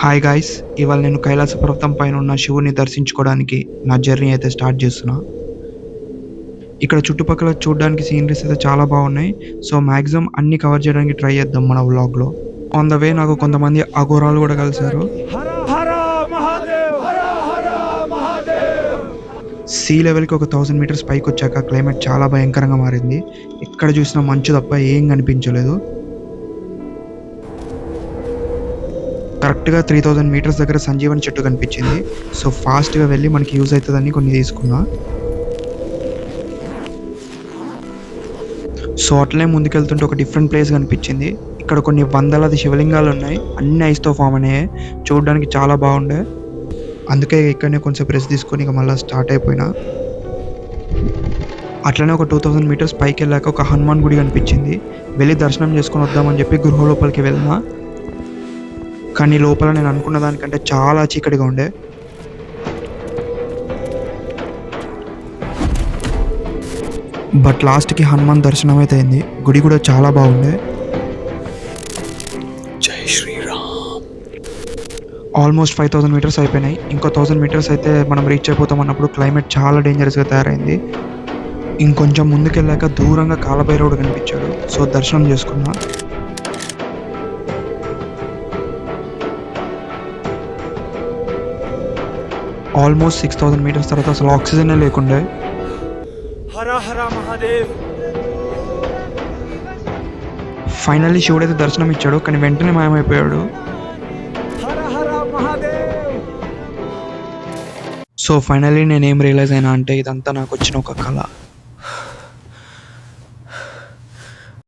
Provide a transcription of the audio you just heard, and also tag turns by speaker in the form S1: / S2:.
S1: Hi guys! ఇవాళ నేను కైలాస పర్వతం పైన ఉన్న శివుడిని దర్శించుకోవడానికి నా జర్నీ అయితే స్టార్ట్ చేస్తున్నా. ఇక్కడ చుట్టుపక్కల చూడడానికి సీనరీస్ అయితే చాలా బాగున్నాయి. సో మాక్సిమం అన్ని కవర్ చేయడానికి ట్రై చేద్దాం మన వ్లాగ్‌లో. ఆన్ ద వే నాకు కొంతమంది అఘోరాలు కూడా కలిసారు. సీ లెవెల్‌కి ఒక 1000 మీటర్స్ పైకొచ్చాక క్లైమేట్ చాలా భయంకరంగా మారింది. ఎక్కడ చూసినా మంచు తప్ప ఏం కనిపించలేదు. కరెక్ట్‌గా 3000 మీటర్స్ దగ్గర సంజీవని చెట్టు కనిపించింది. సో ఫాస్ట్‌గా వెళ్ళి మనకి యూజ్ అవుతదని కొన్ని తీసుకున్నా. సో అట్లనే ముందుకెళ్తుంటే ఒక డిఫరెంట్ ప్లేస్ కనిపించింది. ఇక్కడ కొన్ని వందలాది శివలింగాలు ఉన్నాయి. అన్ని ఐస్‌తో ఫామ్ అయినాయి. చూడడానికి చాలా బాగుండే. అందుకే ఇక్కడనే కొంచెం రెస్ట్ తీసుకొని ఇక మళ్ళీ స్టార్ట్ అయిపోయినా. అట్లనే ఒక 2000 మీటర్స్ పైకి వెళ్ళాక ఒక హనుమాన్ గుడి కనిపించింది. వెళ్ళి దర్శనం చేసుకొని వద్దామని చెప్పి గృహ లోపలికి వెళ్ళినా. కానీ లోపల నేను అనుకున్న దానికంటే చాలా చీకటిగా ఉండే. బట్ లాస్ట్కి హనుమాన్ దర్శనం అయితే అయింది. గుడి కూడా చాలా బాగుండే. జై శ్రీరామ్. ఆల్మోస్ట్ 5000 మీటర్స్ అయిపోయినాయి. ఇంకో 1000 మీటర్స్ అయితే మనం రీచ్ అయిపోతాం అన్నప్పుడు క్లైమేట్ చాలా డేంజరస్గా తయారైంది. ఇంకొంచెం ముందుకెళ్ళాక దూరంగా కాలభైరవుడు కనిపించాడు. సో దర్శనం చేసుకున్నా. ఆల్మోస్ట్ 6000 మీటర్స్ తర్వాత అసలు ఆక్సిజనే లేకుండే. ఫైనల్లీ శివుడు అయితే దర్శనం ఇచ్చాడు, కానీ వెంటనే మాయమైపోయాడు. సో ఫైనల్లీ నేనేం రియలైజ్ అయినా అంటే ఇదంతా నాకు వచ్చిన ఒక కళ.